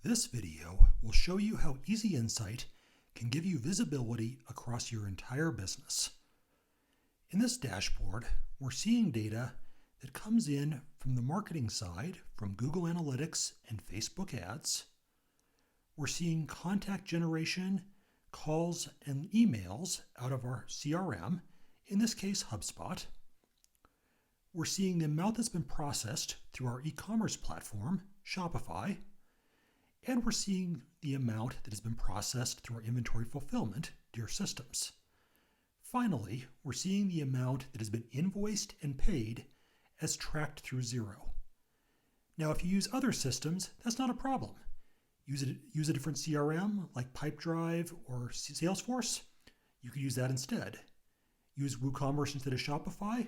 This video will show you how Easy Insight can give you visibility across your entire business. In this dashboard, we're seeing data that comes in from the marketing side from Google Analytics and Facebook ads. We're seeing contact generation, calls, and emails out of our CRM, in this case HubSpot. We're seeing the amount that's been processed through our e-commerce platform, Shopify. And we're seeing the amount that has been processed through our inventory fulfillment, Deer Systems. Finally, we're seeing the amount that has been invoiced and paid as tracked through Xero. Now, if you use other systems, that's not a problem. Use a different CRM like Pipedrive or Salesforce, you could use that instead. Use WooCommerce instead of Shopify,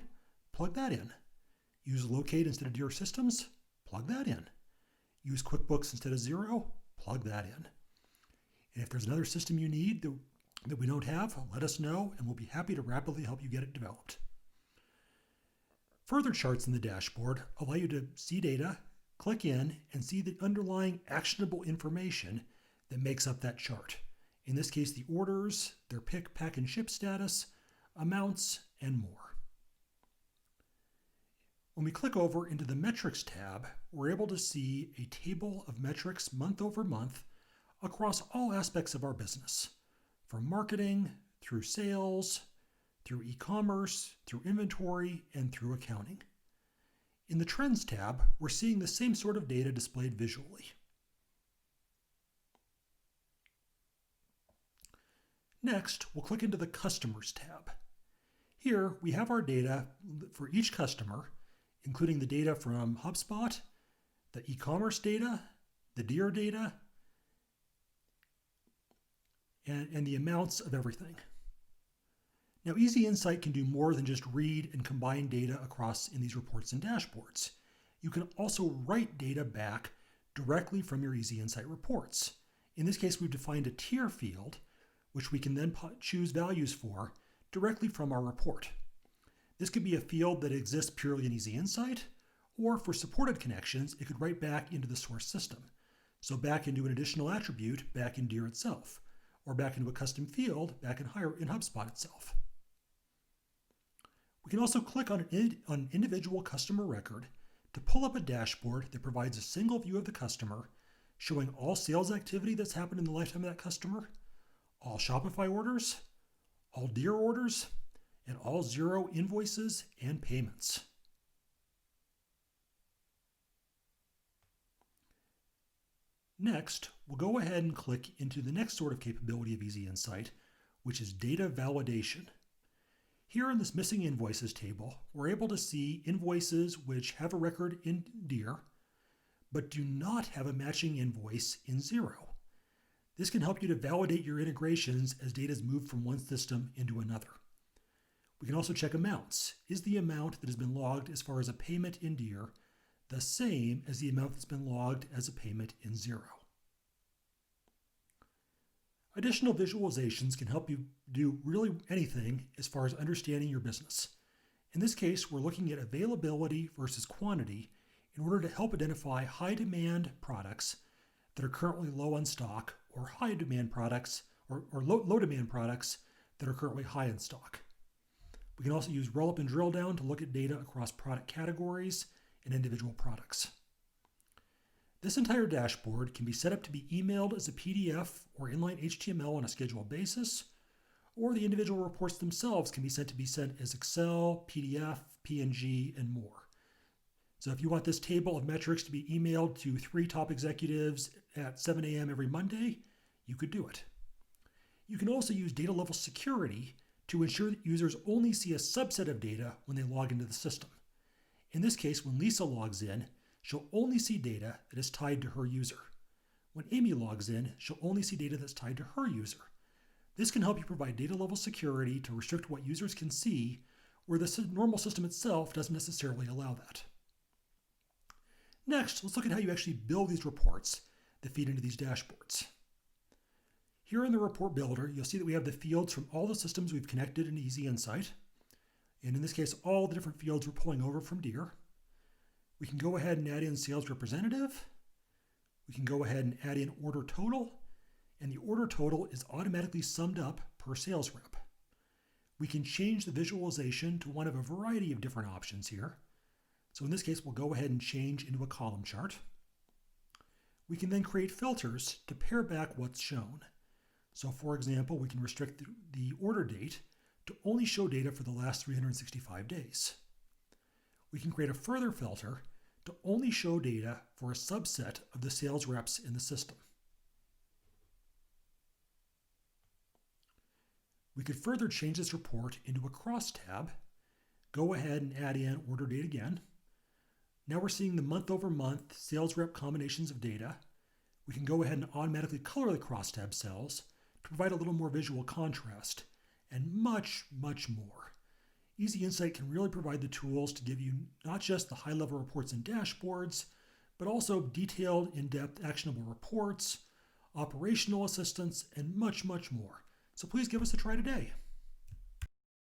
plug that in. Use Locate instead of Deer Systems, plug that in. Use QuickBooks instead of Xero, plug that in. And if there's another system you need that we don't have, let us know and we'll be happy to rapidly help you get it developed. Further charts in the dashboard allow you to see data, click in, and see the underlying actionable information that makes up that chart. In this case, the orders, their pick, pack, and ship status, amounts, and more. When we click over into the Metrics tab, we're able to see a table of metrics month over month across all aspects of our business, from marketing, through sales, through e-commerce, through inventory, and through accounting. In the Trends tab, we're seeing the same sort of data displayed visually. Next, we'll click into the Customers tab. Here, we have our data for each customer, including the data from HubSpot, the e-commerce data, the Deer data, and the amounts of everything. Now, Easy Insight can do more than just read and combine data across in these reports and dashboards. You can also write data back directly from your Easy Insight reports. In this case, we've defined a tier field, which we can then choose values for directly from our report. This could be a field that exists purely in Easy Insight, or for supported connections, it could write back into the source system. So back into an additional attribute back in Deer itself, or back into a custom field back in HubSpot itself. We can also click on an individual customer record to pull up a dashboard that provides a single view of the customer, showing all sales activity that's happened in the lifetime of that customer, all Shopify orders, all Deer orders, and all Xero invoices and payments. Next, we'll go ahead and click into the next sort of capability of Easy Insight, which is data validation. Here in this missing invoices table, we're able to see invoices which have a record in Deer, but do not have a matching invoice in Xero. This can help you to validate your integrations as data is moved from one system into another. We can also check amounts. Is the amount that has been logged as far as a payment in Deer the same as the amount that's been logged as a payment in Xero? Additional visualizations can help you do really anything as far as understanding your business. In this case, we're looking at availability versus quantity in order to help identify high demand products that are currently low on stock, or high demand products or low demand products that are currently high in stock. We can also use roll up and drill down to look at data across product categories and individual products. This entire dashboard can be set up to be emailed as a PDF or inline HTML on a scheduled basis, or the individual reports themselves can be sent as Excel, PDF, PNG, and more. So if you want this table of metrics to be emailed to 3 top executives at 7 a.m. every Monday, you could do it. You can also use data level security to ensure that users only see a subset of data when they log into the system. In this case, when Lisa logs in, she'll only see data that is tied to her user. When Amy logs in, she'll only see data that's tied to her user. This can help you provide data level security to restrict what users can see, where the normal system itself doesn't necessarily allow that. Next, let's look at how you actually build these reports that feed into these dashboards. Here in the report builder, you'll see that we have the fields from all the systems we've connected in Easy Insight. And in this case, all the different fields we're pulling over from Deer. We can go ahead and add in sales representative. We can go ahead and add in order total, and the order total is automatically summed up per sales rep. We can change the visualization to one of a variety of different options here. So in this case, we'll go ahead and change into a column chart. We can then create filters to pare back what's shown. So for example, we can restrict the order date to only show data for the last 365 days. We can create a further filter to only show data for a subset of the sales reps in the system. We could further change this report into a cross tab, go ahead and add in order date again. Now we're seeing the month over month sales rep combinations of data. We can go ahead and automatically color the cross tab cells to provide a little more visual contrast, and much, much more. Easy Insight can really provide the tools to give you not just the high-level reports and dashboards, but also detailed, in-depth, actionable reports, operational assistance, and much, much more. So please give us a try today.